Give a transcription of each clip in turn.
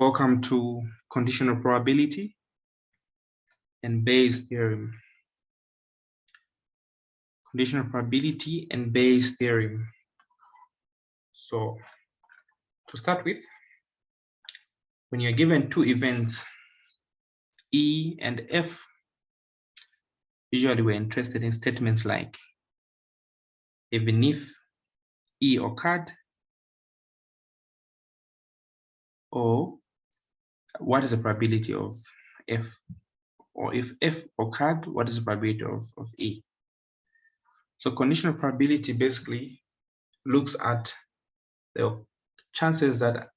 Welcome to Conditional Probability and Bayes Theorem. Conditional Probability and Bayes Theorem. So, to start with, when you're given two events, E and F, usually we're interested in statements like, even if E occurred, or what is the probability of F? Or if F occurred, what is the probability of E? So conditional probability basically looks at the chances that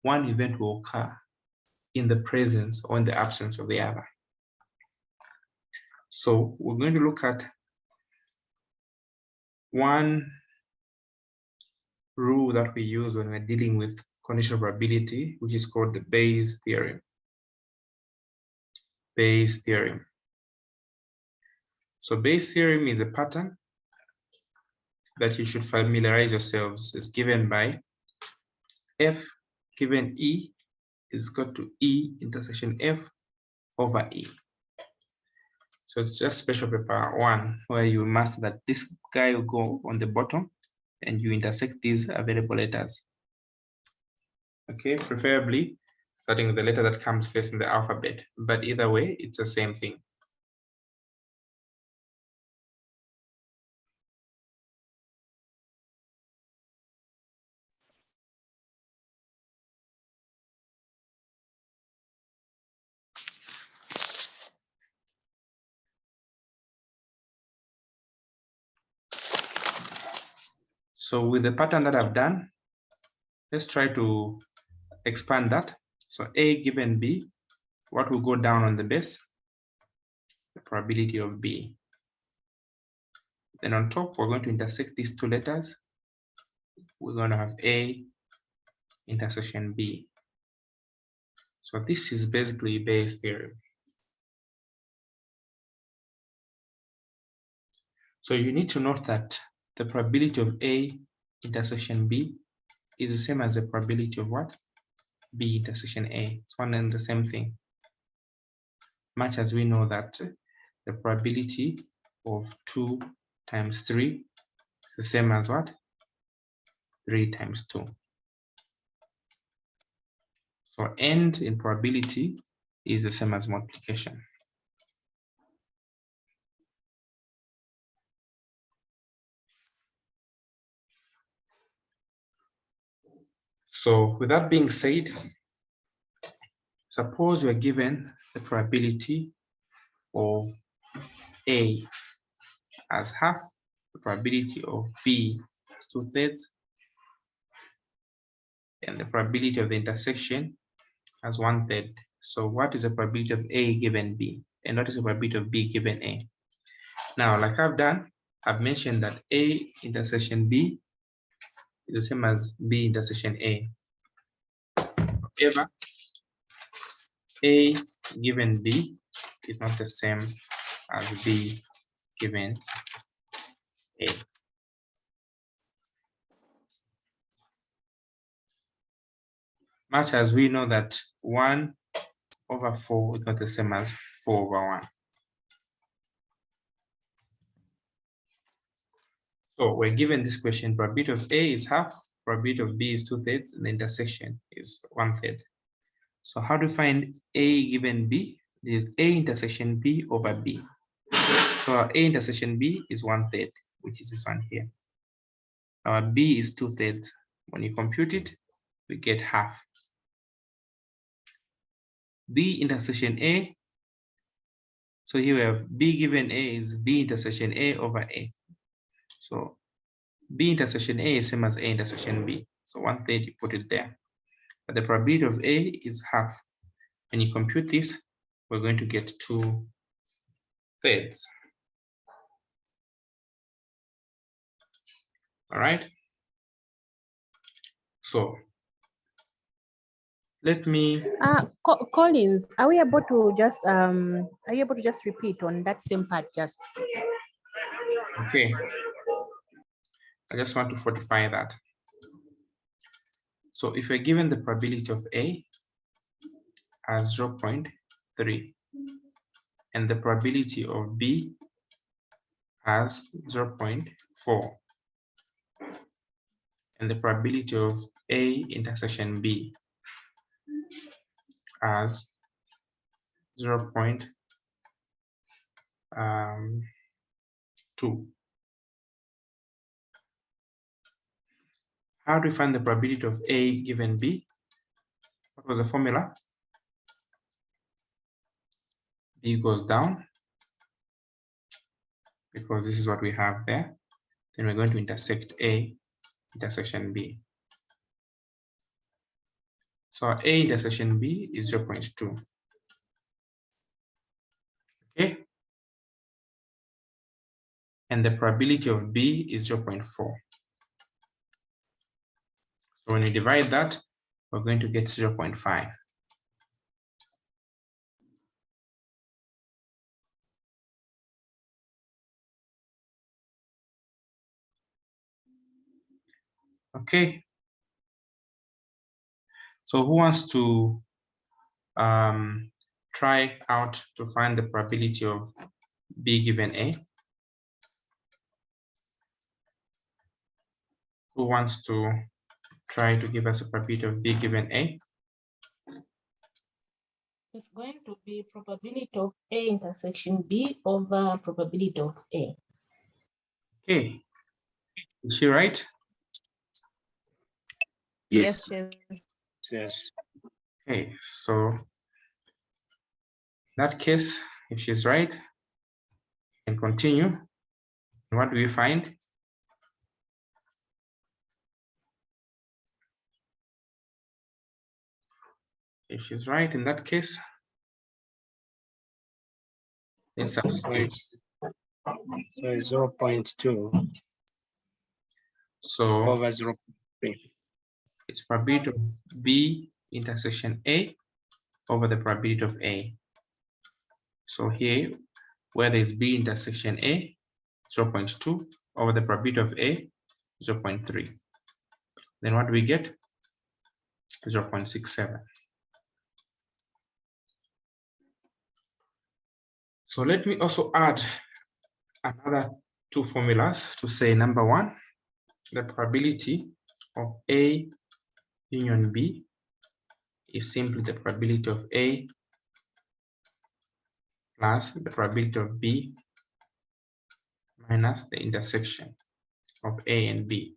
one event will occur in the presence or in the absence of the other. So we're going to look at one rule that we use when we're dealing with conditional probability, which is called the Bayes Theorem. Bayes Theorem. So Bayes Theorem is a pattern that you should familiarize yourselves. It's given by F given E is equal to E intersection F over E. So it's just special paper 1, where you must that this guy will go on the bottom and you intersect these available letters. Okay, preferably starting with the letter that comes first in the alphabet, but either way, it's the same thing. So with the pattern that I've done, let's try to expand that. So A given B, what will go down on the base? The probability of B. Then on top, we're going to intersect these two letters. We're going to have A intersection B. So this is basically Bayes theorem. So you need to note that the probability of A intersection B is the same as the probability of what? B intersection A. It's one and the same thing. Much as we know that the probability of 2 times 3 is the same as what? 3 times 2. So end in probability is the same as multiplication. So with that being said, suppose we are given the probability of A as half, the probability of B as 2/3, and the probability of the intersection as 1/3. So what is the probability of A given B? And what is the probability of B given A? Now, like I've done, I've mentioned that A intersection B is the same as B intersection A. However, A given B is not the same as B given A. Much as we know that 1 over 4 is not the same as 4 over 1. So we're given this question, probability of A is half, probability of B is 2/3, and the intersection is 1/3. So how do we find A given B? This is A intersection B over B. So our A intersection B is 1/3, which is this one here. Our B is 2/3. When you compute it, we get half. B intersection A. So here we have B given A is B intersection A over A. So B intersection A is same as A intersection B. So 1/3, you put it there. But the probability of A is half. When you compute this, we're going to get 2/3. All right. So let me. Collins, are you able to just repeat on that same part just? Okay. I just want to fortify that. So if you're given the probability of A, as 0.3, and the probability of B as 0.4, and the probability of A intersection B as 0.2. How do we find the probability of A given B? What was the formula? B goes down because this is what we have there. Then we're going to intersect A intersection B. So our A intersection B is 0.2. Okay. And the probability of B is 0.4. So when we divide that, we're going to get 0.5. Okay. So who wants to try out to find the probability of B given A? Who wants to try to give us a probability of B given A? It's going to be probability of A intersection B over probability of A. Okay. Is she right? Yes. Yes. Okay, so in that case, if she's right, we can continue. What do we find? If she's right, in that case, let's substitute. So 0.2 So over 0.3. it's probability of B intersection A over the probability of A. So here, where there is B intersection A, 0.2 over the probability of A, 0.3. Then what do we get? 0.67. So let me also add another two formulas to say, number one, the probability of A union B is simply the probability of A plus the probability of B minus the intersection of A and B.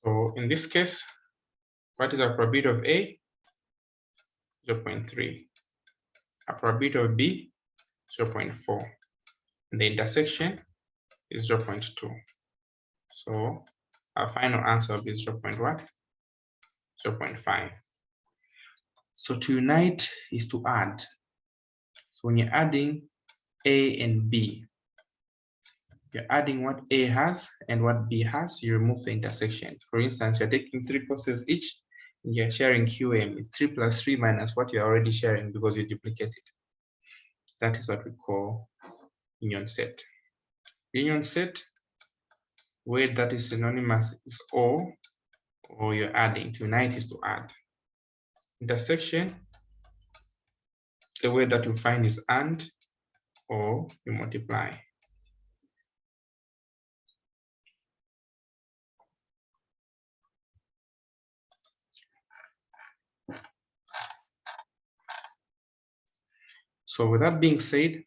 So in this case, what is our probability of A? 0.3. Our probability of B, 0.4. And the intersection is 0.2. So our final answer will be 0.5. So to unite is to add. So when you're adding A and B, you're adding what A has and what B has, you remove the intersection. For instance, you're taking 3 courses each, and you're sharing QM. It's 3 plus 3 minus what you're already sharing because you duplicate it. That is what we call union set. Union set, where that is synonymous is or you're adding. To unite is to add. Intersection, the way that you find is and, or you multiply. So with that being said,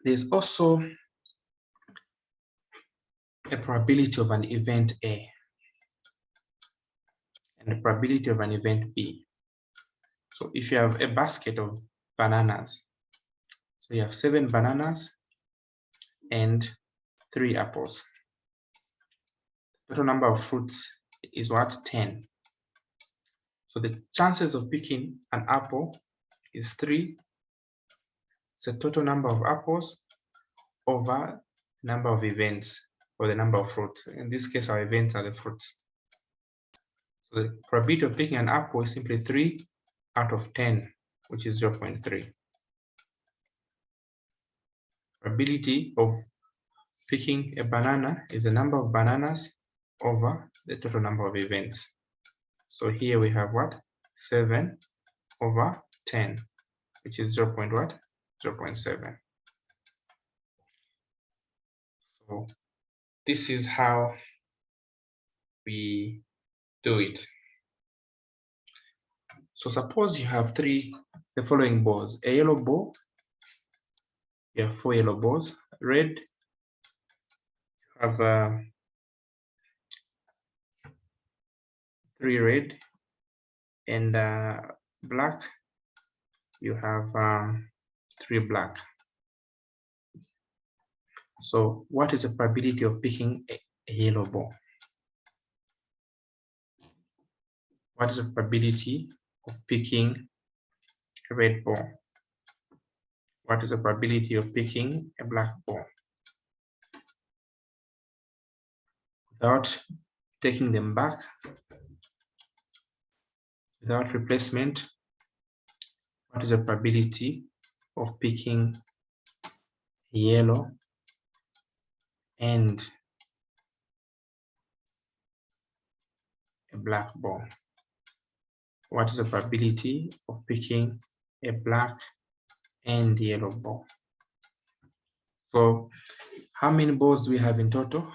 there's also a probability of an event A and the probability of an event B. So if you have a basket of bananas, so you have 7 bananas and 3 apples. Total number of fruits is what? 10. So the chances of picking an apple is 3. It's the total number of apples over number of events, or the number of fruits. In this case, our events are the fruits. So the probability of picking an apple is simply 3 out of 10, which is 0.3. Probability of picking a banana is the number of bananas over the total number of events. So here we have what? 7 over 10, which is 0.7. So this is how we do it. So suppose you have the following balls: a yellow ball, you have 4 yellow balls, red, you have 3 red, and black, you have 3 black. So what is the probability of picking a yellow ball? What is the probability of picking a red ball? What is the probability of picking a black ball? Without taking them back, without replacement, what is the probability of picking a yellow and a black ball? What is the probability of picking a black and yellow ball? So how many balls do we have in total?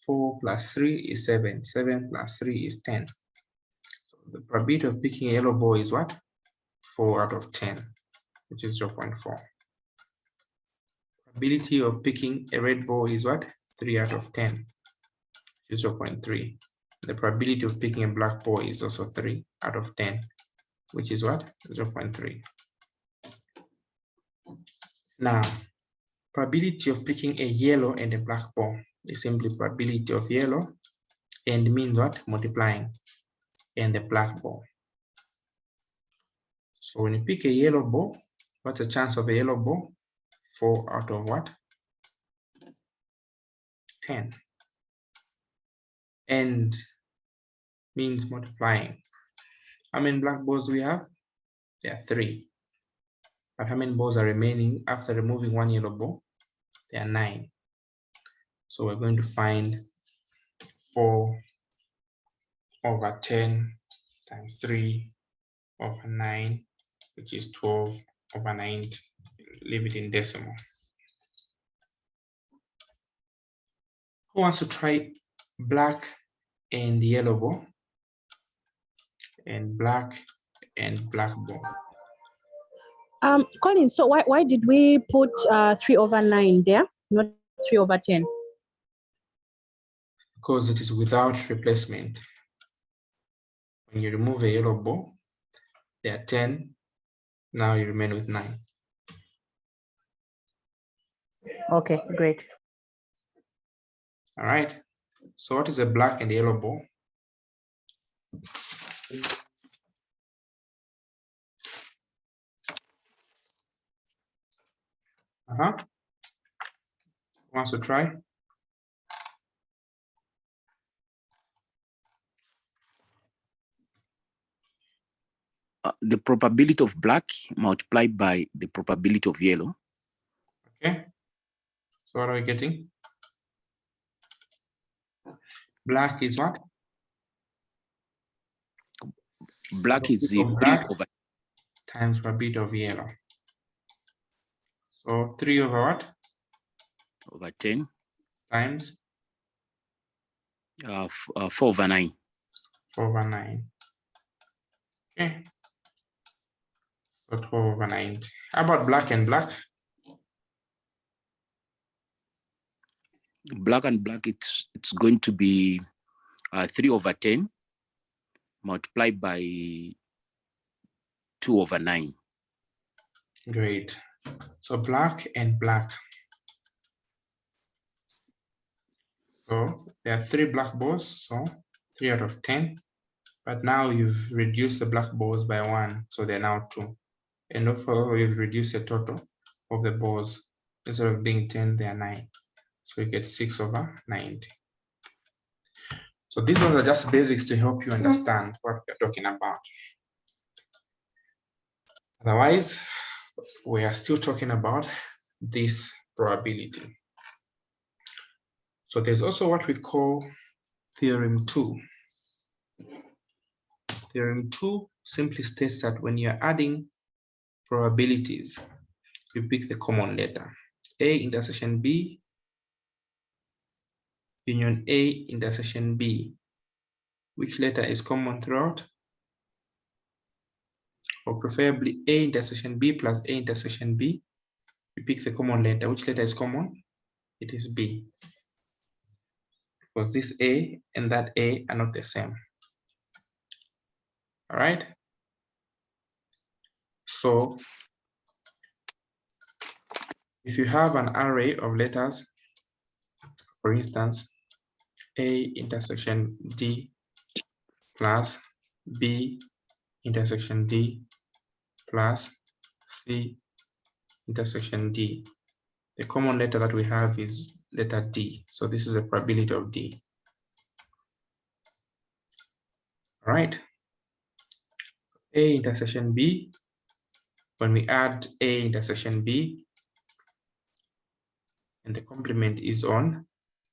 4 plus 3 is 7. 7 plus 3 is 10. So the probability of picking a yellow ball is what? 4 out of 10, which is 0.4. Probability of picking a red ball is what? 3 out of 10, which is 0.3. The probability of picking a black ball is also 3 out of 10, which is what? 0.3. Now, probability of picking a yellow and a black ball is simply probability of yellow and means what? Multiplying, and the black ball. So when you pick a yellow ball, what's the chance of a yellow ball? 4 out of what? 10. And means multiplying. How many black balls do we have? There are 3. But how many balls are remaining after removing 1 yellow ball? There are 9. So we're going to find 4 over 10 times 3 over 9, which is 12 over 90. Leave it in decimal. Who wants to try black and yellow ball? And black and black ball. Colin, so why did we put 3 over 9 there, not 3 over 10? Because it is without replacement. When you remove a yellow ball, there are 10. Now you remain with 9. Okay, great. All right. So what is a black and yellow ball? Who wants to try? The probability of black multiplied by the probability of yellow. Okay. So what are we getting? Black is what? Black is the black 3 over times probability of yellow. So 3 over what? over 10 Times 4 over 9. 4 over 9. Okay. So 12 over 90. How about black and black? Black and black, it's going to be 3 over 10 multiplied by 2 over 9. Great. So black and black. So there are 3 black balls, so 3 out of 10. But now you've reduced the black balls by 1, so they're now 2. And also you've reduced the total of the balls. Instead of being 10, they are 9. So you get 6 over 90. So these ones are just basics to help you understand what we're talking about. Otherwise, we are still talking about this probability. So there's also what we call Theorem 2. Theorem 2 simply states that when you're adding probabilities, you pick the common letter. A intersection B union A intersection B. Which letter is common throughout? Or preferably A intersection B plus A intersection B. You pick the common letter. Which letter is common? It is B. Because this A and that A are not the same. All right. So if you have an array of letters, for instance, A intersection D plus B intersection D plus C intersection D. The common letter that we have is letter D. So this is a probability of D. All right. A intersection B, when we add A intersection B, and the complement is on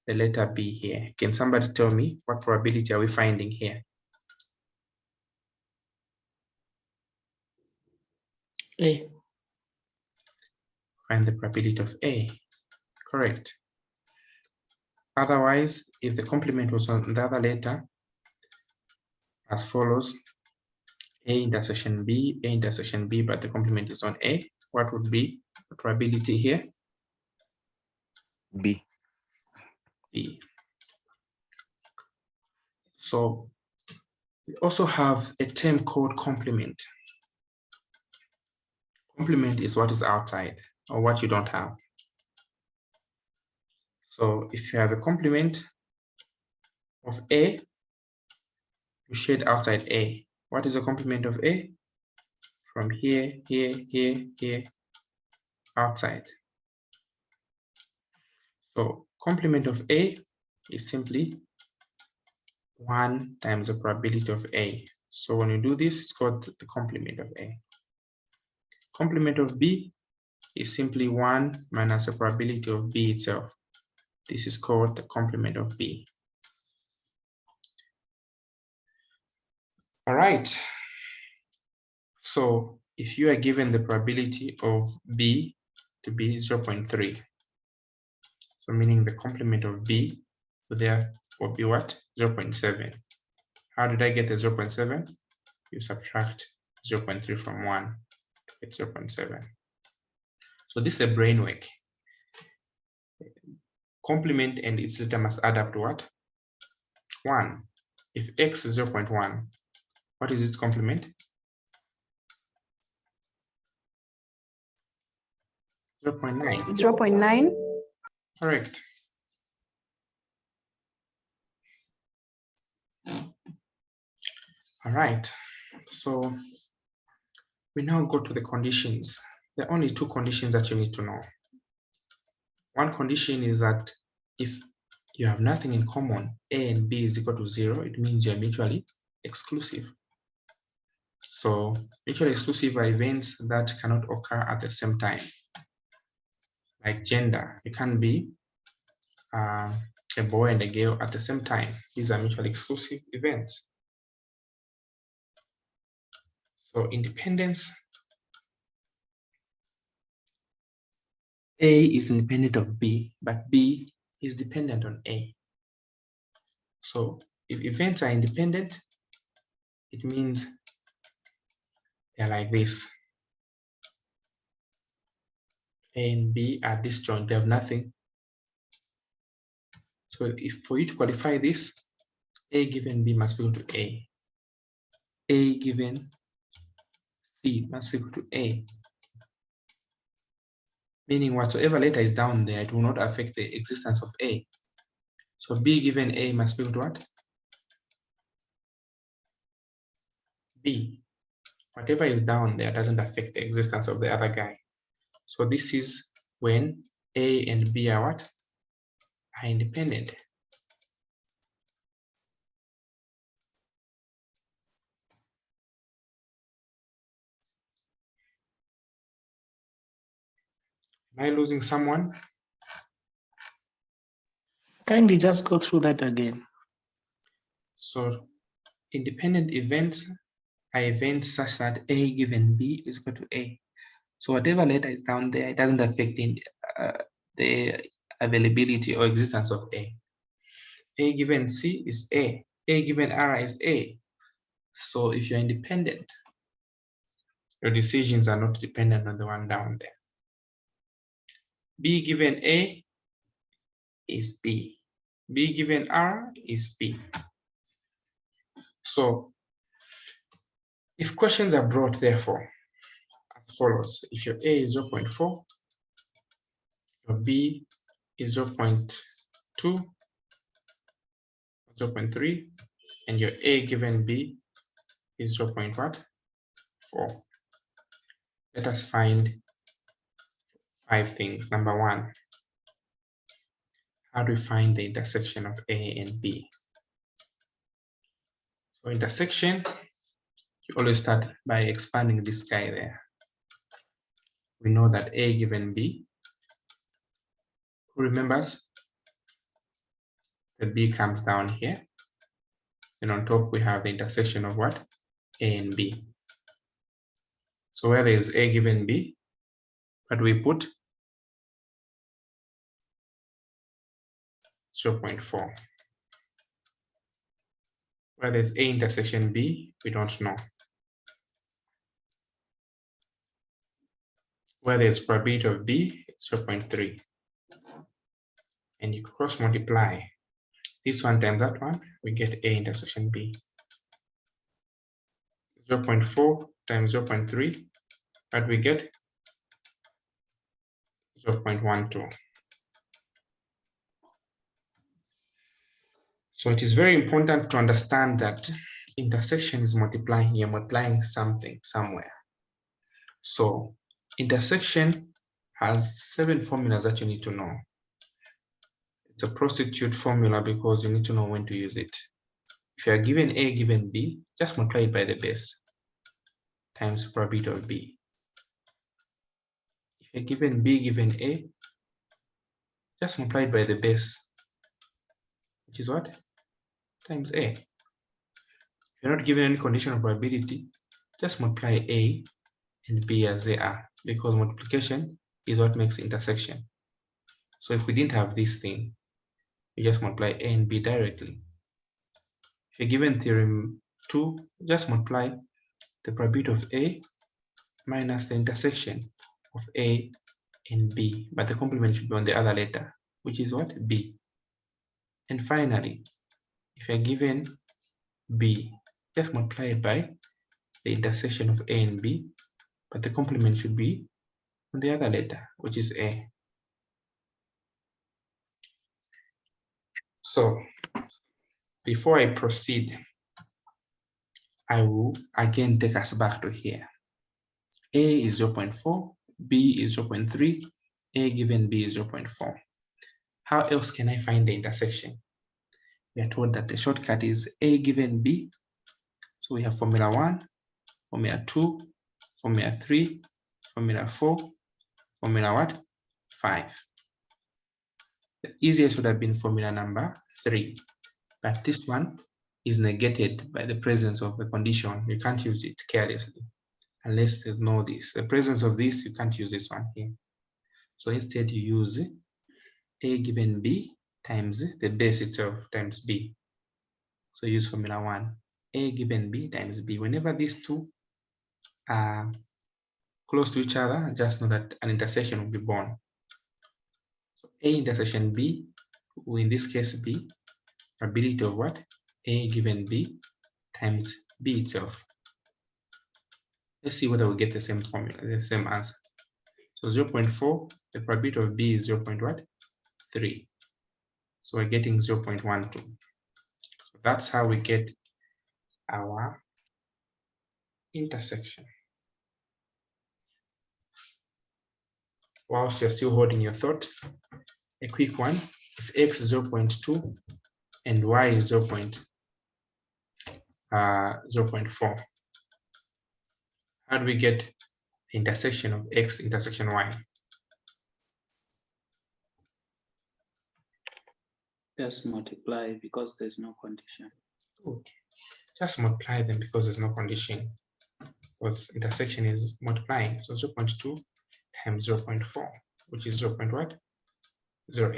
the letter B here. Can somebody tell me what probability are we finding here? A. Find the probability of A. Correct. Otherwise, if the complement was on the other letter, as follows: A intersection B, but the complement is on A, what would be the probability here? B. B. So we also have a term called complement. Complement is what is outside or what you don't have. So if you have a complement of A, you shade outside A. What is the complement of A? From here, here, here, here, outside. So complement of A is simply 1 times the probability of A. So when you do this, it's called the complement of A. Complement of B is simply 1 minus the probability of B itself. This is called the complement of B. All right. So if you are given the probability of B to be 0.3, so meaning the complement of B would therefore be what? 0.7. How did I get the 0.7? You subtract 0.3 from 1 to get 0.7. So this is a brain work. Complement and its letter must add up to what? 1. If x is 0.1, what is its complement? 0.9. 0.9. Correct. All right. So we now go to the conditions. There are only 2 conditions that you need to know. One condition is that if you have nothing in common, A and B is equal to 0, it means you're mutually exclusive. So mutually exclusive are events that cannot occur at the same time. Like gender, it can be a boy and a girl at the same time. These are mutually exclusive events. So independence, A is independent of B, but B is dependent on A. So if events are independent, it means they're like this. A and B are disjoint, they have nothing. So if for you to qualify this, A given B must be equal to A. A given C must be equal to A. Meaning whatsoever letter is down there, it will not affect the existence of A. So B given A must be equal to what? B. Whatever is down there doesn't affect the existence of the other guy. So this is when A and B are what? Are independent. Am I losing someone? Kindly just go through that again. So independent events are events such that A given B is equal to A. So whatever letter is down there, it doesn't affect the availability or existence of A. A given C is A. A given R is A. So if you're independent, your decisions are not dependent on the one down there. B given A is B. B given R is B. So if questions are brought, therefore, as follows: if your A is 0.4, your B is 0.2, 0.3, and your A given B is 0.4. Let us find 5 things. Number 1, how do we find the intersection of A and B? So intersection, you always start by expanding this guy there. We know that A given B, who remembers? The B comes down here, and on top we have the intersection of what? A and B. So where there is A given B, what do we put? 0.4. Where there's A intersection B, we don't know. Where there's probability of B, 0.3. And you cross multiply this one times that one, we get A intersection B. 0.4 times 0.3, what we get? 0.12. So it is very important to understand that intersection is multiplying. You're multiplying something somewhere. So intersection has 7 formulas that you need to know. It's a prostitute formula because you need to know when to use it. If you are given A given B, just multiply it by the base times probability of B. If you're given B given A, just multiply it by the base, which is what? Times A. If you're not given any conditional probability, just multiply A and B as they are, because multiplication is what makes intersection. So if we didn't have this thing, you just multiply A and B directly. If you're given theorem 2, just multiply the probability of A minus the intersection of A and B, but the complement should be on the other letter, which is what? B. And finally, if you're given B, just multiply it by the intersection of A and B, but the complement should be on the other letter, which is A. So before I proceed, I will again take us back to here. A is 0.4, B is 0.3, A given B is 0.4. How else can I find the intersection? We are told that the shortcut is A given B. So we have formula 1, formula 2, formula 3, formula 4, formula what? 5. The easiest would have been formula number 3, but this one is negated by the presence of the condition. You can't use it carelessly unless there's no this. The presence of this, you can't use this one here. So instead you use A given B times the base itself times B. So use formula 1, A given B times B. Whenever these two are close to each other, just know that an intersection will be born. So A intersection B, in this case B, probability of what? A given B times B itself. Let's see whether we get the same formula, the same answer. So 0.4, the probability of B is 0.3. So we're getting 0.12. So that's how we get our intersection. Whilst you're still holding your thought, a quick one. If X is 0.2 and Y is 0.4, how do we get the intersection of X intersection Y? Just multiply because there's no condition. Good. Just multiply them because there's no condition. Because intersection is multiplying. So 0.2 times 0.4, which is 0.8. 0.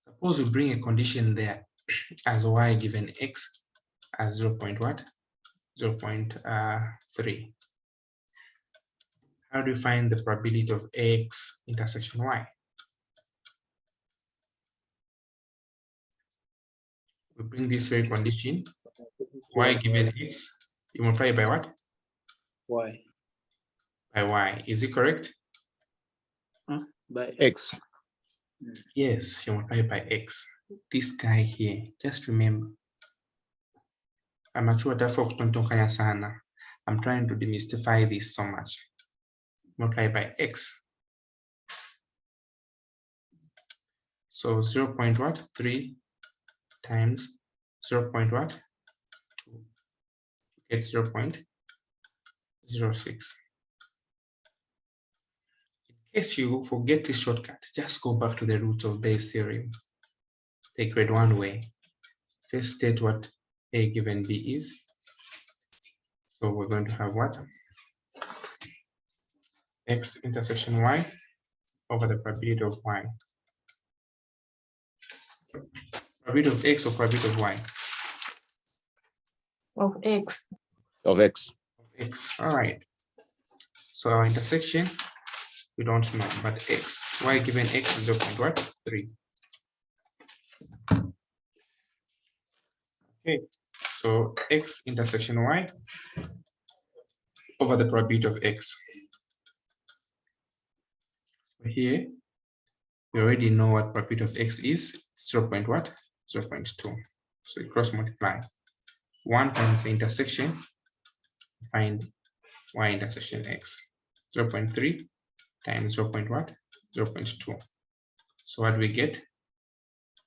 Suppose we bring a condition there as y given x as 0.3. How do you find the probability of x intersection y? We bring this very condition, y given x, you multiply by what? Y. By y. Is it correct? By X. Yes, you multiply by x. This guy here, just remember. I'm trying to demystify this so much. Multiply by x. So 0.3 times 0.2 get 0.06. In case you forget this shortcut, just go back to the roots of Bayes theorem. The grade 1 way. First state what A given B is. So we're going to have what? X intersection Y over the probability of Y. Probability of X or probability of Y? Of x. Of X. X. All right. So our intersection, we don't know, but X. Y given X is 0.3. Okay. So X intersection Y over the probability of X. So here, we already know what probability of X is. 0.2. So we cross multiply. 1 times the intersection, find Y intersection X. 0.3 times 0.2. So what do we get?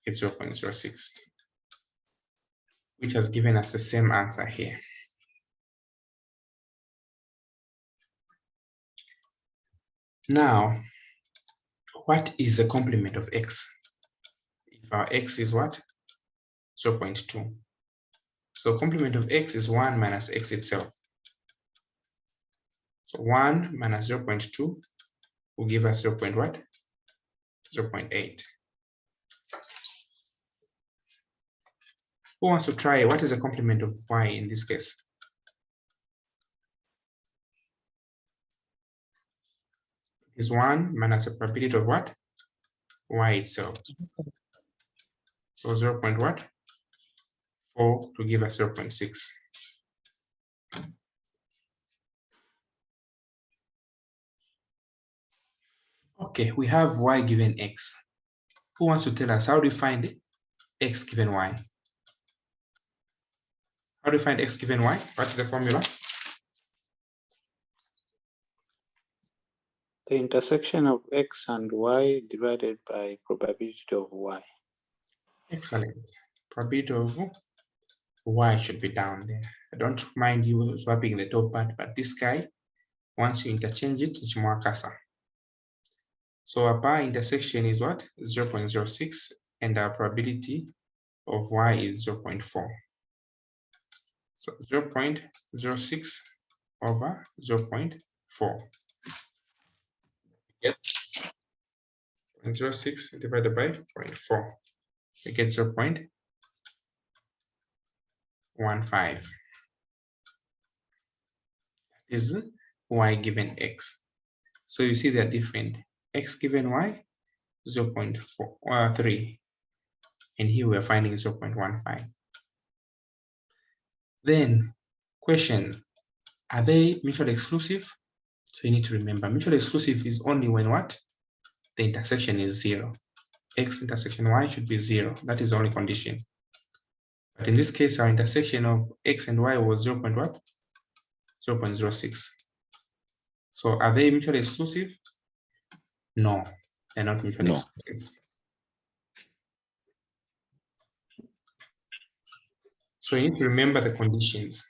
It's 0.06, which has given us the same answer here. Now, what is the complement of X? If our X is what? 0.2. So complement of X is 1 minus X itself. So 1 minus 0.2 will give us 0.8. Who wants to try what is the complement of Y in this case? Is 1 minus the probability of what? Y itself. So 0.4 to give us 0.6. Okay, we have Y given X. Who wants to tell us how do you find X given Y? How do you find X given Y? What is the formula? the intersection of X and Y divided by probability of Y. Excellent. Probability of Y should be down there. I don't mind you swapping the top part, but this guy, once you interchange it, it's more casa. So our bar intersection is what? 0.06, and our probability of Y is 0.4. So 0.06 over 0.4. Get 0.06 divided by 0.4. We get 0.15. That is Y given X. So you see they're different. X given Y, 0.3. And here we're finding 0.15. Then, question, are they mutually exclusive? So you need to remember, mutually exclusive is only when what? The intersection is 0. X intersection Y should be 0. That is the only condition. But in this case, our intersection of X and Y was 0.06. So are they mutually exclusive? No, they're not mutually exclusive. So you need to remember the conditions.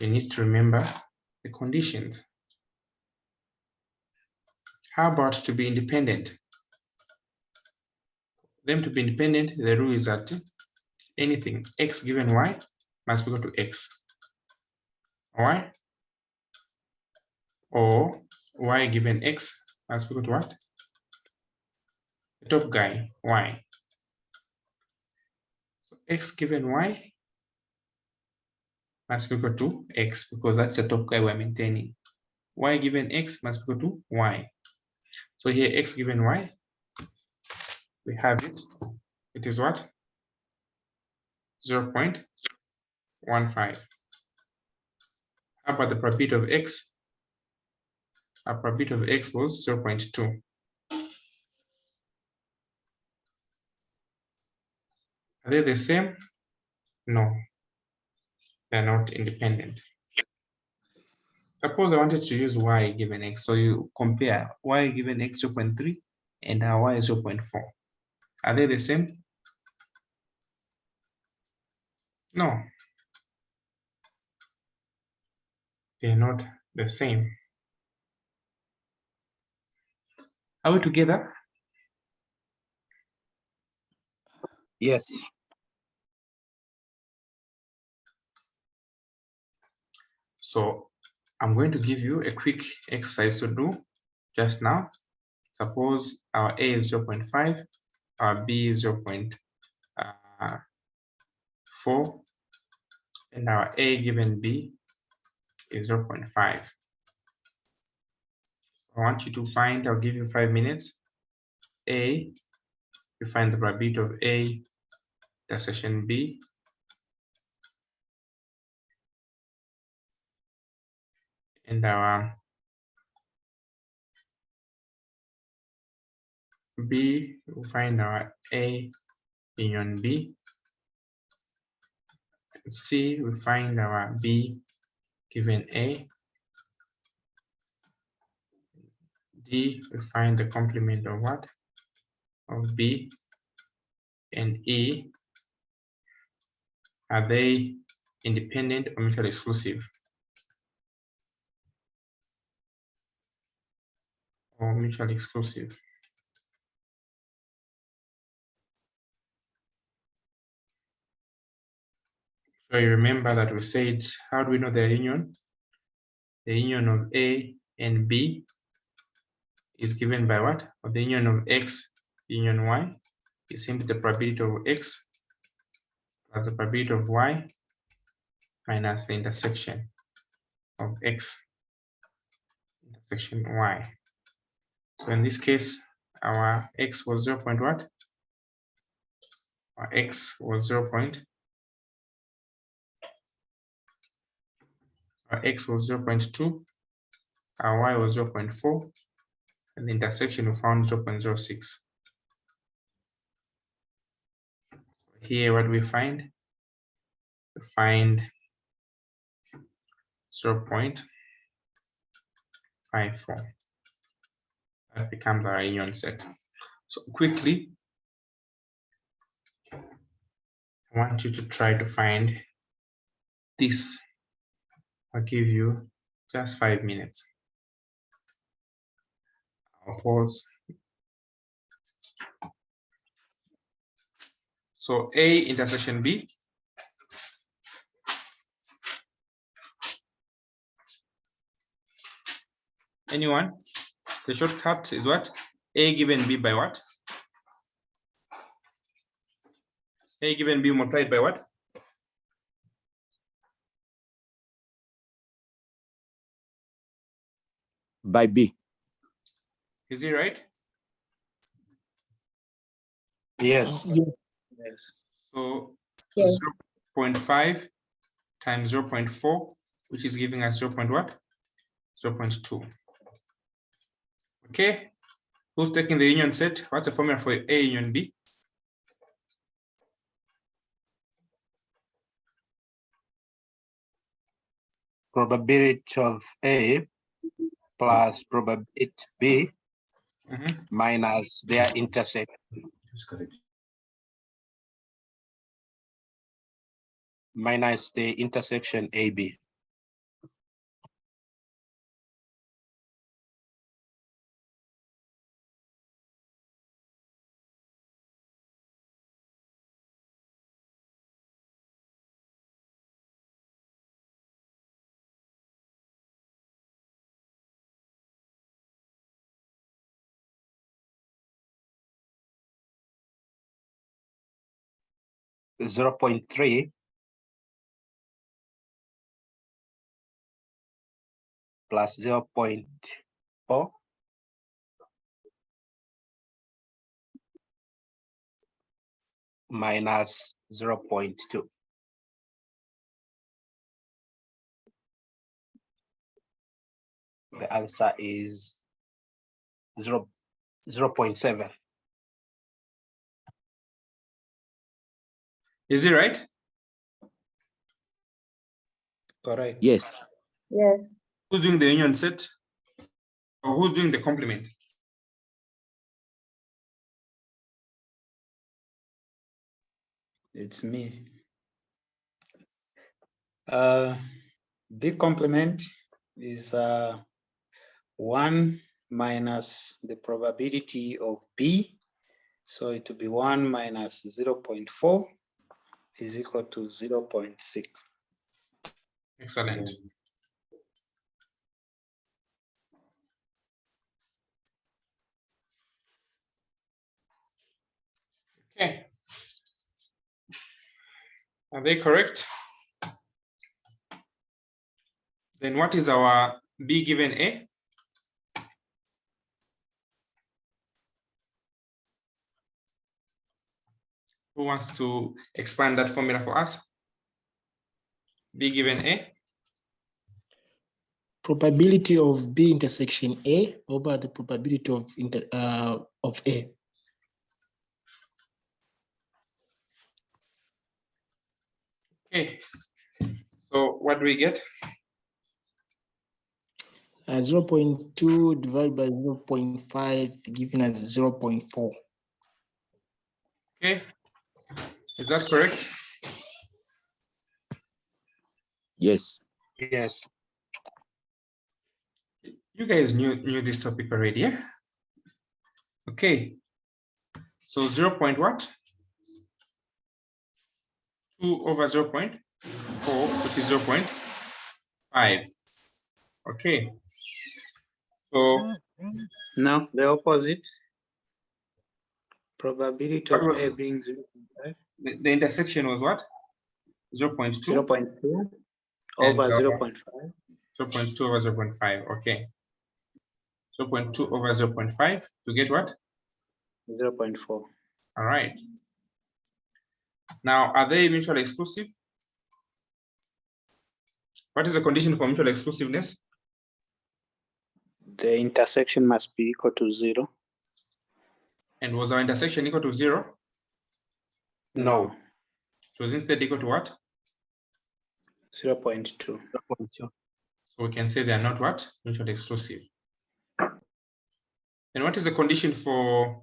You need to remember the conditions. How about to be independent? them to be independent, the rule is that anything x given y must be equal to x, y, or y given x must be equal to what? The top guy, y. So x given y must be equal to x because that's the top guy we're maintaining. Y given x must be equal to y. So here x given y, we have it. It is what? 0.15. How about the probability of x? Our probability of x was 0.2. Are they the same? No, they're not independent. Suppose I wanted to use y given x. So you compare y given x 0.3 and our y is 0.4. Are they the same? No, they're not the same. Are we together? Yes. So I'm going to give you a quick exercise to do just now. Suppose our A is 0.5, our B is 0.4, and our A given B is 0.5. I want you to find, I'll give you 5 minutes. A, you find the probability of A intersection B. And our B, we find our A union B. C, we find our B given A. D, we find the complement of what? Of B. And E, are they independent or mutually exclusive? Or mutually exclusive? So you remember that we said, how do we know their union? The union of A and B is given by what? Or the union of X union Y is simply the probability of X plus the probability of Y minus the intersection of X intersection Y. So in this case, our X was 0. What? Our X was 0. Our X was 0.2, our Y was 0.4, and the intersection we found 0.06. Here, what we find? We find 0.54. That becomes our union set. So quickly, I want you to try to find this. I'll give you just 5 minutes. I'll pause. So A intersection B. Anyone? The shortcut is what? A given B by what? A given B multiplied by what? By B. Is he right? Yes. Yes. So Yes. 0.5 times 0.4, which is giving us 0.2. Okay. Who's taking the union set? What's the formula for A union B? Probability of A plus probability B minus their intersection minus the intersection AB. 0.3 plus 0.4 minus 0.2. The answer is 0.7. Is it right? Correct. Yes. Yes. Who's doing the union set? Or who's doing the complement? It's me. B complement is 1 minus the probability of B. So it will be 1 minus 0.4 is equal to 0.6. Excellent. Okay. Are they correct? Then what is our B given A? Who wants to expand that formula for us? B given A? Probability of B intersection A over the probability of A. Okay. So what do we get? 0.2 divided by 0.5 giving us 0.4. Okay. Is that correct? Yes. Yes. You guys knew this topic already, yeah? Okay. So 0. What? 2 over 0.4, which is 0.5. Okay. So Now the opposite. Probability what of was A being 0.5. the intersection was what? 0.2? 0.2 And, over 0.5. 0.2 over 0.5. Okay. 0.2 over 0.5 to get what? 0.4. All right. Now, are they mutually exclusive? What is the condition for mutual exclusiveness? The intersection must be equal to 0. And was our intersection equal to 0? No. It was instead equal to what? 0.2. 0.2. So we can say they are not what? Mutually exclusive. And what is the condition for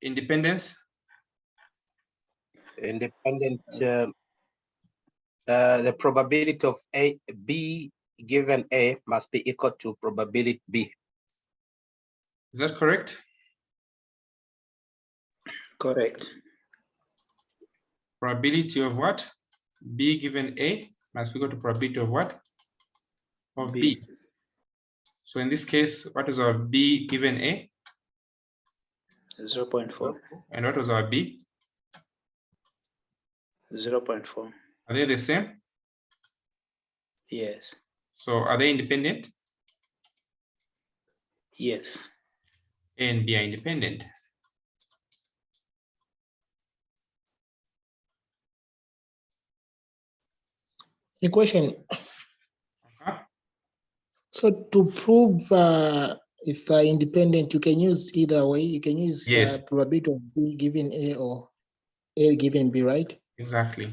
independence? Independent. The probability of B given A must be equal to probability B. Is that correct? Correct. Probability of what? B given A must be equal to probability of what? Of B. So in this case, what is our B given A? 0.4. And what was our B? 0.4. Are they the same? Yes. So are they independent? Yes. A and B are independent. A question. Uh-huh. So to prove if independent, you can use either way. You can use Yes. probability of B given A or A given B, right? Exactly.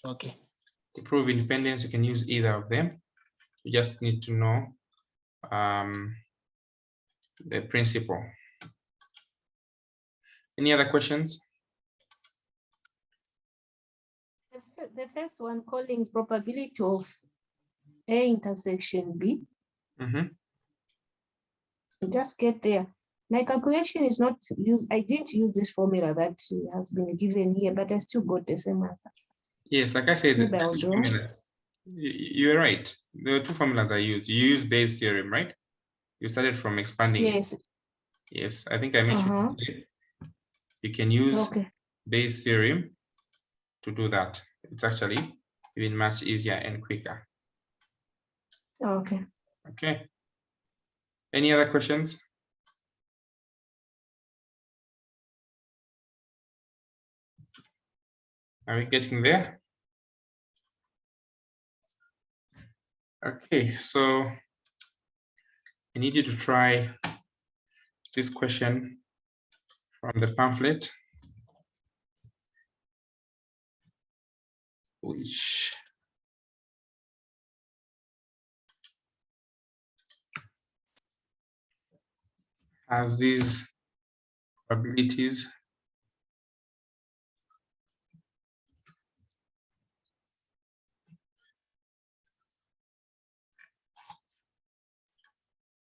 Okay. To prove independence, you can use either of them. You just need to know the principle. Any other questions? The first one, calling probability of A intersection B. Just get there. My calculation is not used. I didn't use this formula that has been given here, but I still got the same answer. Yes, like I said, Maybe I was wrong. You're right. There are two formulas I used. You use Bayes theorem, right? You started from expanding. Yes. Yes, I think I mentioned it. you can use Okay. Bayes theorem to do that. It's actually even much easier and quicker. Okay. Okay. Any other questions? Are we getting there? Okay, so I need you to try this question from the pamphlet, which has these probabilities.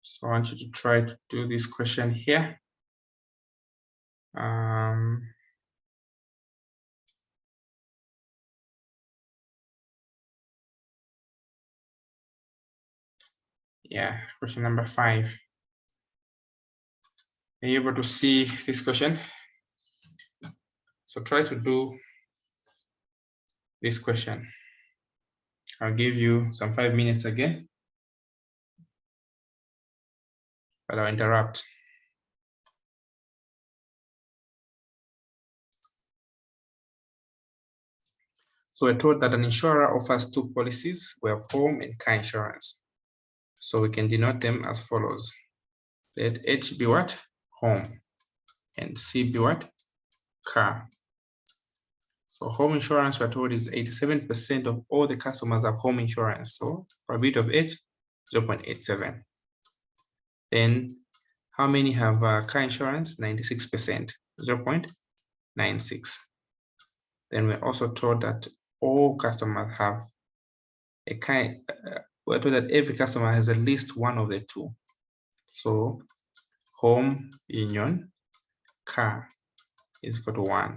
So I want you to try to do this question here. Yeah, question number 5. Are you able to see this question? So try to do this question. I'll give you some 5 minutes again, but I'll interrupt. So we're told that an insurer offers 2 policies. We have home and car insurance. So we can denote them as follows. Let H be what? Home. And C be what? Car. So home insurance, we're told, is 87% of all the customers have home insurance. So probability of H, 0.87. Then how many have car insurance? 96%, 0.96. Then we're also told that all customers have a car. We're told that every customer has at least one of the two. So home union car is equal to 1.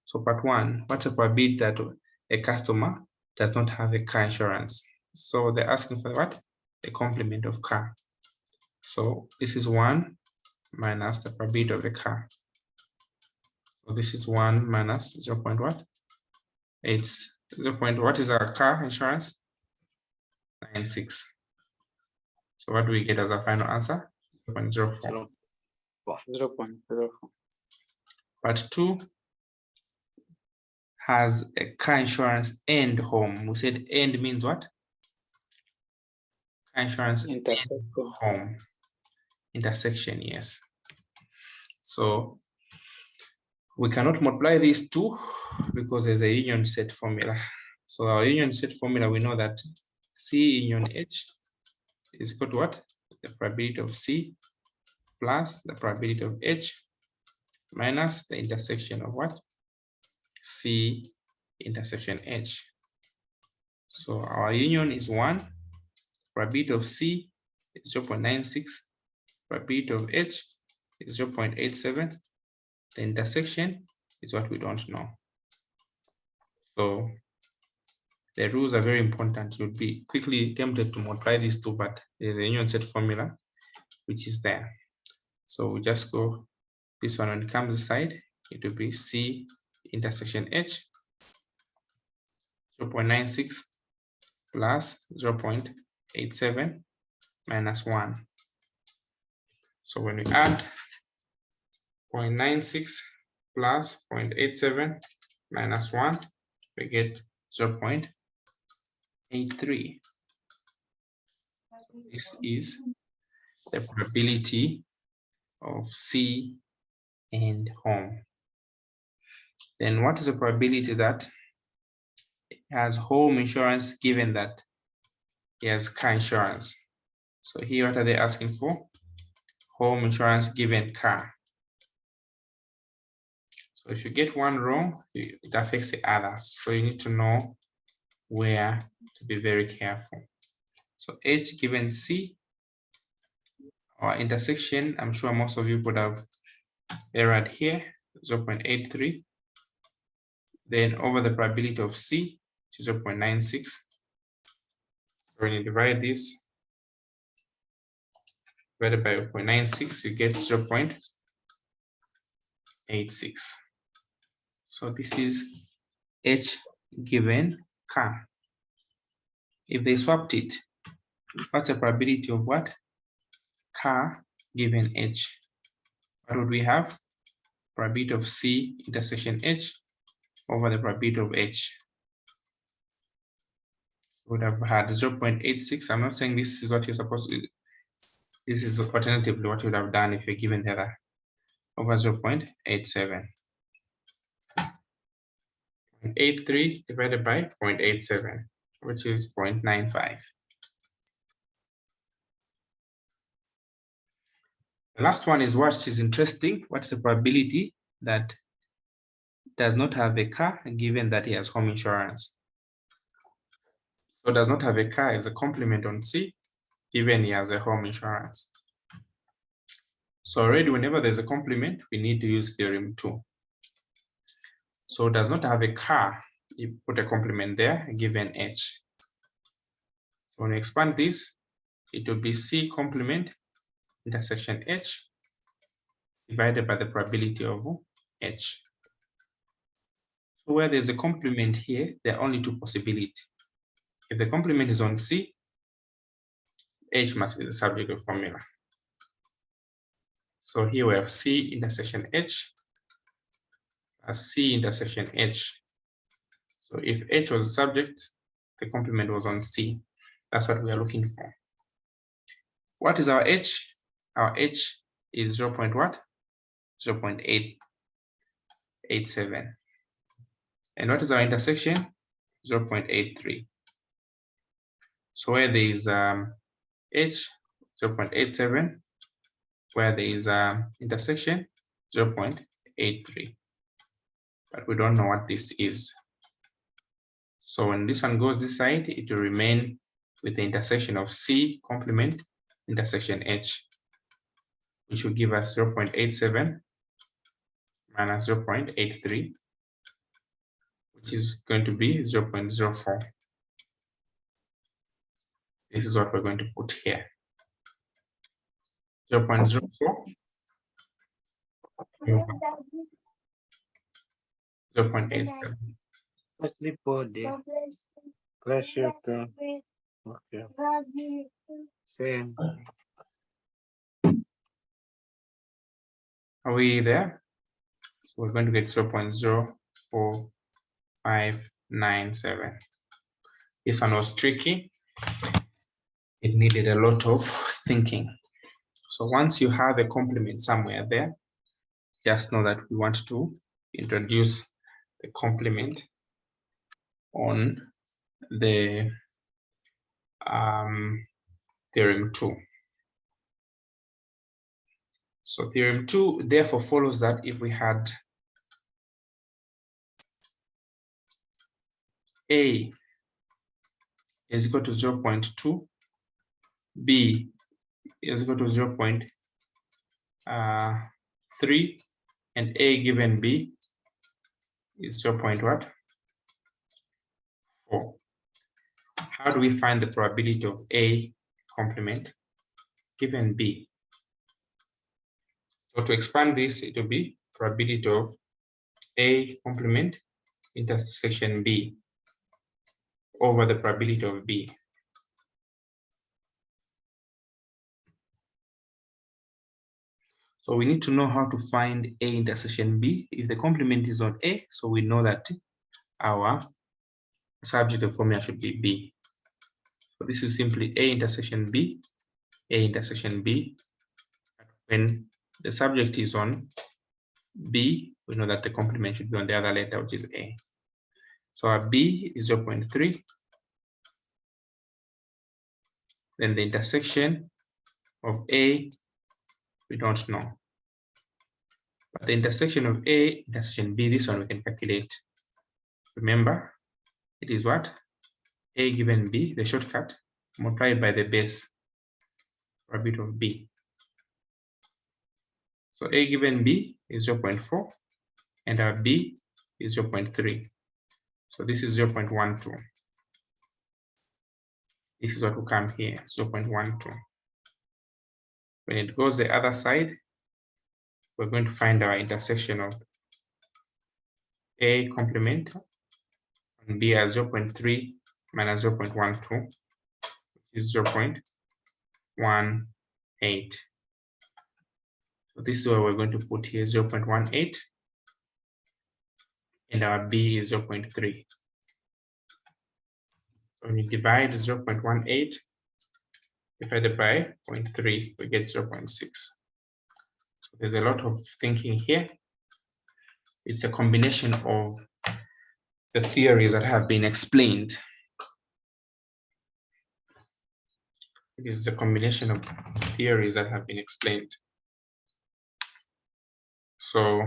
So part 1, what's the probability that a customer does not have a car insurance? So they're asking for what? The complement of car. So this is 1 minus the probability of the car. So this is 1 minus 0. What? It's 0. What is our car insurance? 96. So what do we get as a final answer? 0.04. 0.04. Part 2 has a car insurance and home. We said and means what? Car insurance and home. Intersection, yes. So we cannot multiply these two because there's a union set formula. So our union set formula, we know that C union H is equal to what? The probability of C plus the probability of H minus the intersection of what? C intersection H. So our union is 1. Probability of C is 0.96. Probability of H is 0.87. The intersection is what we don't know. So the rules are very important. You'll be quickly tempted to multiply these two, but there's a union set formula which is there. So we just go this one. When it comes aside, it will be C intersection H 0.96 plus 0.87 minus 1. So when we add 0.96 plus 0.87 minus 1, we get 0.83. This is the probability of C and home. Then what is the probability that it has home insurance given that he has car insurance? So here, what are they asking for? Home insurance given car. So if you get one wrong, it affects the others. So you need to know where to be very careful. So H given C, our intersection, I'm sure most of you would have errored here, 0.83. Then over the probability of C, which is 0.96. When you divide this divided by 0.96, you get 0.83. 0.86. So this is H given K. If they swapped it, what's the probability of what? K given H. What would we have? Probability of C intersection H over the probability of H. Would have had 0.86. I'm not saying this is what you're supposed to do. This is alternatively what you would have done if you're given the other, over 0.87. 0.83 divided by 0.87, which is 0.95. The last one is what is interesting. What's the probability that does not have a car given that he has home insurance? So does not have a car is a complement on C given he has a home insurance. So already whenever there's a complement, we need to use theorem 2. So does not have a car, you put a complement there given H. So when you expand this, it will be C complement intersection H divided by the probability of H. So where there's a complement here, there are only two possibilities. If the complement is on C, H must be the subject of formula. So here we have C intersection H plus C intersection H. So if H was the subject, the complement was on C. That's what we are looking for. What is our H? Our H is 0.887. And what is our intersection? 0.83. So where there is H, 0.87, where there is intersection, 0.83. But we don't know what this is. So when this one goes this side, it will remain with the intersection of C complement intersection H, which will give us 0.87 minus 0.83, which is going to be 0.04. This is what we're going to put here. 0.04. 0.87. Sleep all day. Bless you too. Okay. Same. Are we there? So we're going to get 0.04597. This one was tricky. It needed a lot of thinking. So once you have a complement somewhere there, just know that we want to introduce the complement on the theorem 2. So theorem 2 therefore follows that if we had A is equal to 0.2, B is equal to 0.3, and A given B is 0.4. How do we find the probability of A complement given B? So to expand this, it will be probability of A complement intersection B over the probability of B. So we need to know how to find A intersection B. If the complement is on A, so we know that our subject of formula should be B. So this is simply A intersection B, A intersection B. When the subject is on B, we know that the complement should be on the other letter, which is A. So our B is 0.3. Then the intersection of A, we don't know. But the intersection of A, intersection B, this one we can calculate. Remember, it is what? A given B, the shortcut, multiplied by the base probability of B. So A given B is 0.4, and our B is 0.3. So this is 0.12. This is what will come here, 0.12. When it goes the other side, we're going to find our intersection of A complement and B as 0.3 minus 0.12, which is 0.18. So this is what we're going to put here, 0.18, and our B is 0.3. So when you divide 0.18 divided by 0.3, we get 0.6. So there's a lot of thinking here. It's a combination of the theories that have been explained. It is a combination of theories that have been explained. So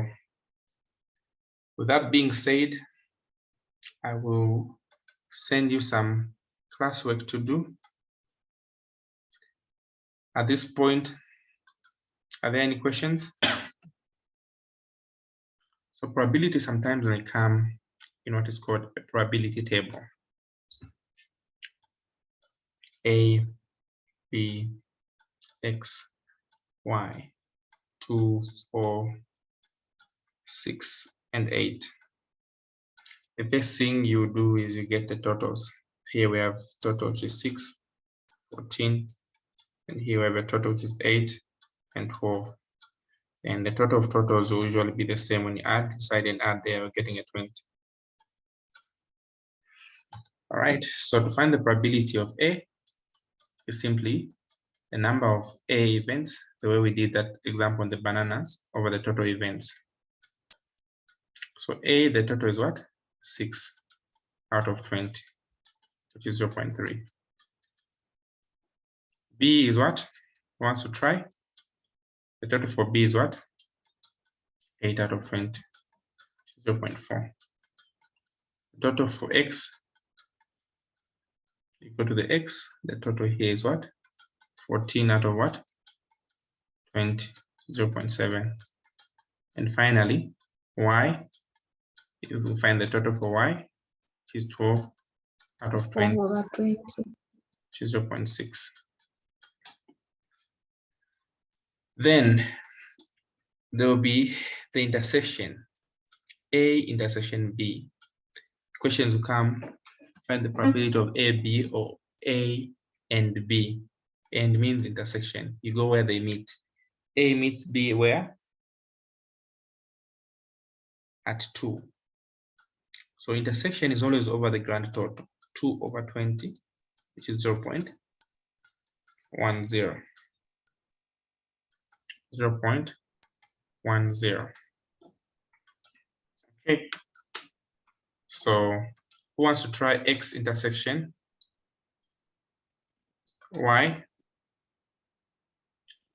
with that being said, I will send you some classwork to do. At this point, are there any questions? So probability sometimes may come in what is called a probability table. A, B, X, Y, 2, 4, 6, and 8. The first thing you do is you get the totals. Here we have total which is 6, 14, and here we have a total which is 8 and 12. And the total of totals will usually be the same when you add inside and add there, we're getting a 20. All right, so to find the probability of A, is simply the number of A events, the way we did that example on the bananas, over the total events. So A, the total is what? 6 out of 20, which is 0.3. B is what? Wants to try. The total for B is what? 8 out of 20, 0.4. The total for X, equal to the X, the total here is what? 14 out of what? 20, 0.7. And finally, Y, if we find the total for Y, which is 12 out of 20, which is 0.6. Then there will be the intersection, A intersection B. Questions will come, find the probability of A, B, or A and B. And means intersection. You go where they meet. A meets B where? At 2. So intersection is always over the grand total, 2 over 20, which is 0.10. 0.10. Okay. So who wants to try X intersection Y?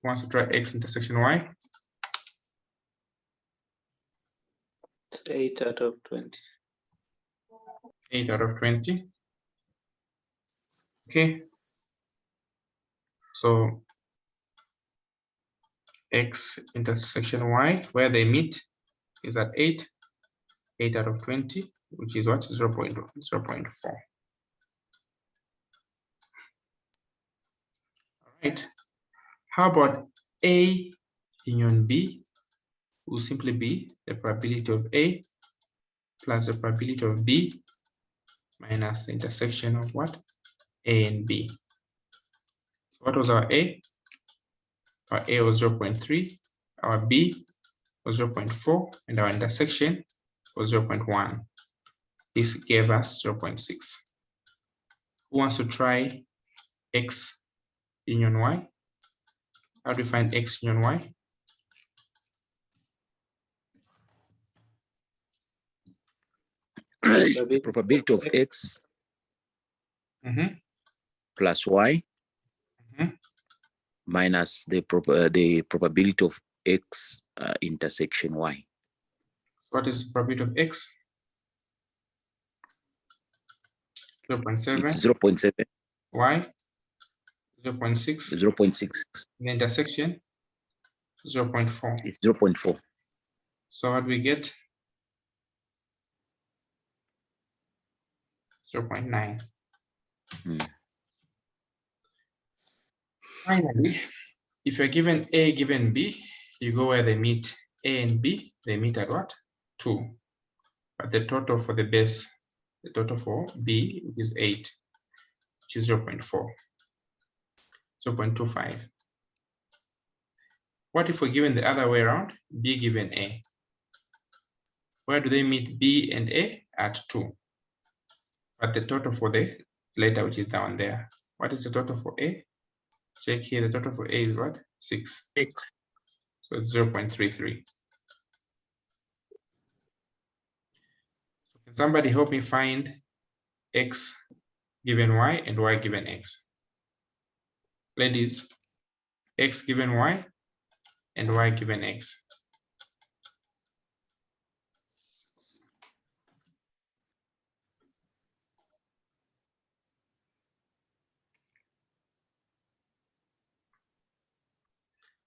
Who wants to try X intersection Y? It's 8 out of 20. 8 out of 20. Okay. So X intersection Y, where they meet is at 8 out of 20, which is what? 0.4. All right. How about A union B? Will simply be the probability of A plus the probability of B minus the intersection of what? A and B. What was our A? Our A was 0.3, our B was 0.4, and our intersection was 0.1. This gave us 0.6. Who wants to try X union Y? How do we find X union Y? The probability of X plus Y minus the probability of X intersection Y. What is the probability of X? 0.7. It's 0.7. Y? 0.6. 0.6. The intersection? 0.4. It's 0.4. So what do we get? 0.9. Finally, if you're given A given B, you go where they meet. A and B, they meet at what? 2. But the total for the base, the total for B is 8, which is 0.4, 0.25. What if we're given the other way around? B given A. Where do they meet B and A? At 2. But the total for the letter which is down there. What is the total for A? Check here, the total for A is what? 6. 6. So it's 0.33. Can somebody help me find X given Y and Y given X? Ladies, X given Y and Y given X.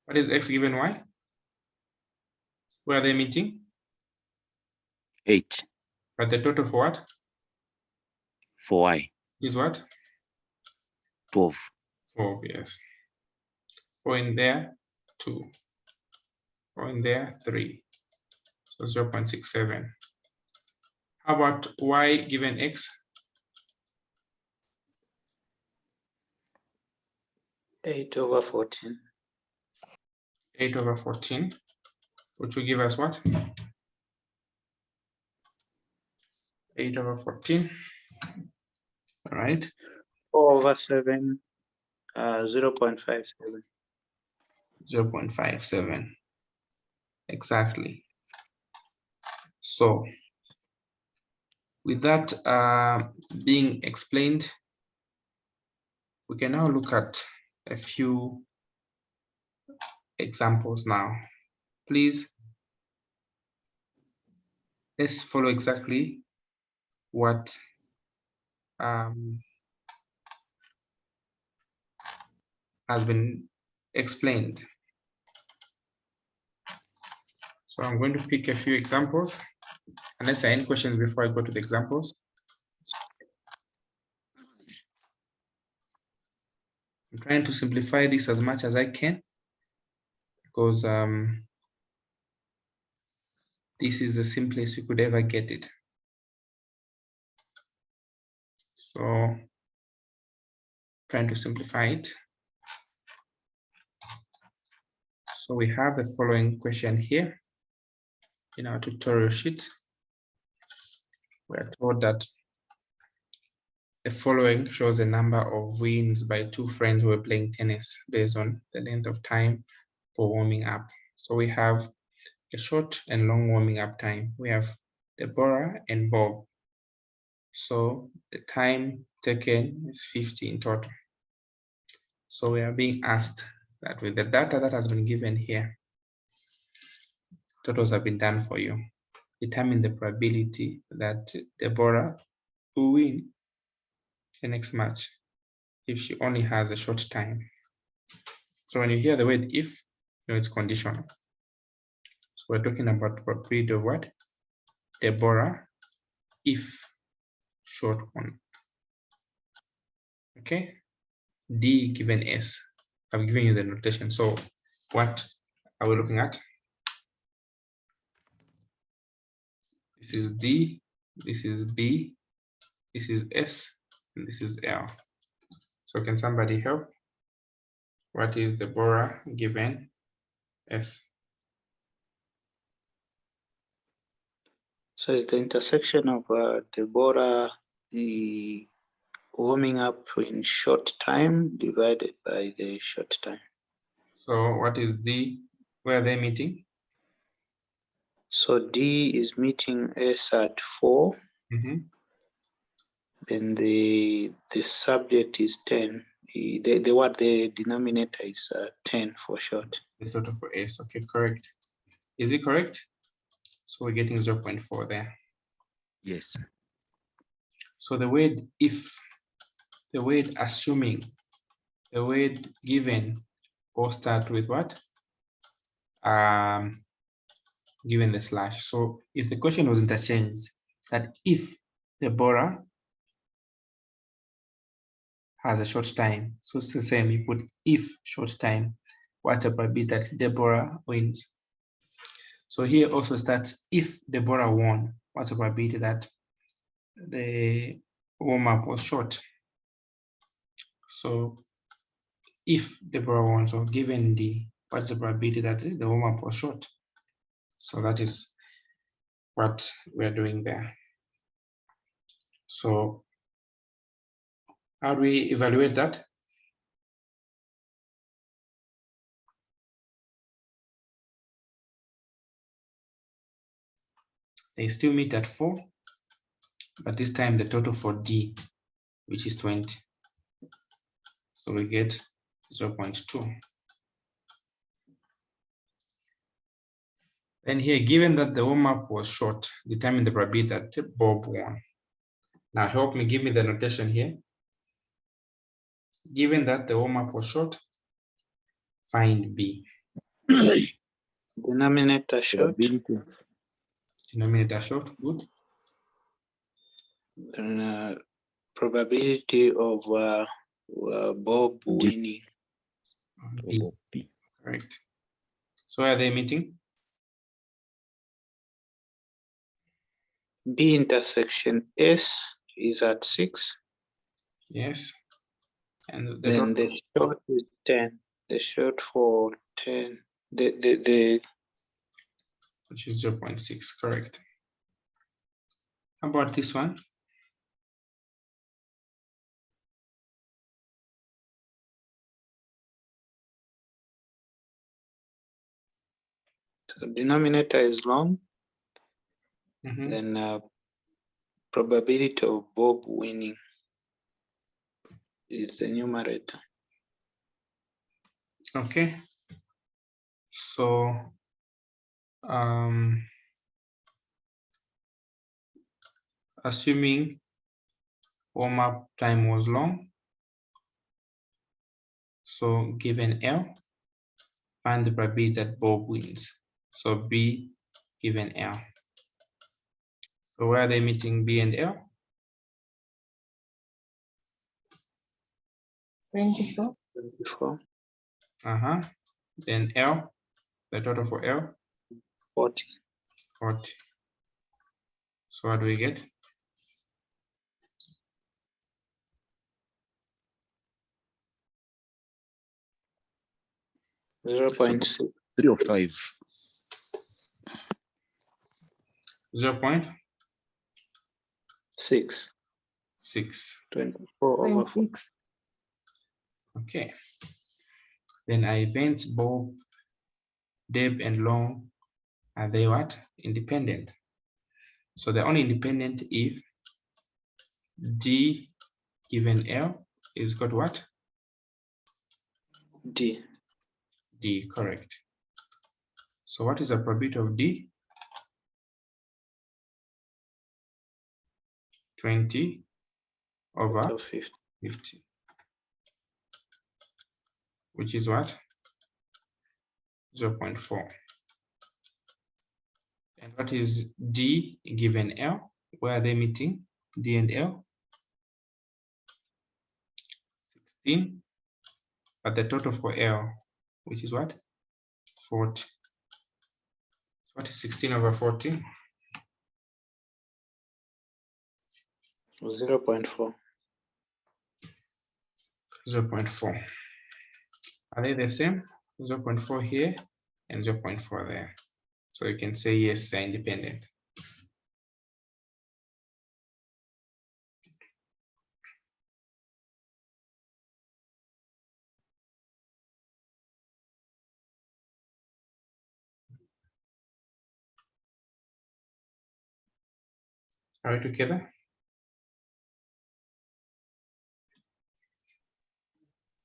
What is X given Y? Where are they meeting? 8 But the total for what? for Y, Is what? 12. 4, yes. 4 in there, 2. 4 in there, 3. So 0.67. How about Y given X? 8/14. 8/14, which will give us what? 8/14. All right. 4/7, 0.57. 0.57. Exactly. So with that being explained, we can now look at a few examples now. Please, let's follow exactly what has been explained. So I'm going to pick a few examples, unless there are any questions before I go to the examples. I'm trying to simplify this as much as I can, because this is the simplest you could ever get it. So trying to simplify it. So we have the following question here in our tutorial sheet. We are told that the following shows a number of wins by two friends who were playing tennis based on the length of time for warming up. So we have a short and long warming up time. We have Deborah and Bob. So the time taken is 50 in total. So we are being asked that with the data that has been given here, totals have been done for you. Determine the probability that Deborah will win the next match if she only has a short time. So when you hear the word if, you know it's conditional. So we're talking about probability of what? Deborah if short one. Okay. D given S. I've given you the notation. So what are we looking at? This is D, this is B, this is S, and this is L. So can somebody help? What is Deborah given S? So it's the intersection of Deborah, the warming up in short time divided by the short time. So what is D? Where are they meeting? So D is meeting S at 4. Then the subject is 10. The denominator is 10 for short. The total for S. Okay, correct. Is it correct? So we're getting 0.4 there. Yes. So the word if, the word assuming, the word given all start with what? Given the slash. So if the question was interchanged, that if Deborah has a short time, so it's the same, you put if short time, what's the probability that Deborah wins? So here also starts if Deborah won, what's the probability that the warm-up was short? So if Deborah won, so given the, what's the probability that the warm-up was short? So that is what we're doing there. So how do we evaluate that? They still meet at 4, but this time the total for D, which is 20. So we get 0.2. And here, given that the warm-up was short, determine the probability that Bob won. Now help me, give me the notation here. Given that the warm-up was short, find B. Denominator short. Probability. Denominator short, good. Then, probability of Bob winning. B, B. correct. So are they meeting? B intersection S is at 6. Yes. And Then the short is 10. The short for 10. The which is 0.6, correct. How about this one? so denominator is long. Mhm. Then probability of Bob winning is the numerator. Okay. So assuming warm-up time was long, so given L, find the probability that Bob wins. So B given L. So where are they meeting B and L? 24. 24, Then L, the total for L, 40. 40. So what do we get? So 0.6. 3 or 5. 0.6. 24 over 4. 6. Okay. Then our events Bob, Deb, and Long, are they what? Independent. So they're only independent if D given L is got what? D. D, correct. So what is the probability of D? 20 over So 50. 50. Which is what? 0.4. And what is D given L? Where are they meeting? D and L? 16. But the total for L, which is what? 40. What is 16 over 40? 0.4. 0.4. Are they the same? 0.4 here and 0.4 there. So you can say yes, they're independent. Are we together?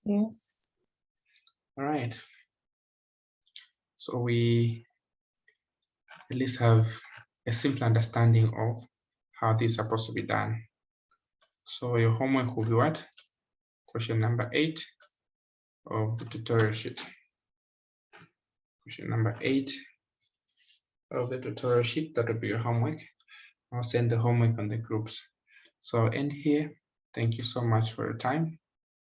Yes. All right. So we at least have a simple understanding of how this is supposed to be done. So your homework will be what? Question number 8 of the tutorial sheet. Question number 8 of the tutorial sheet, that will be your homework. I'll send the homework on the groups. So I'll end here. Thank you so much for your time.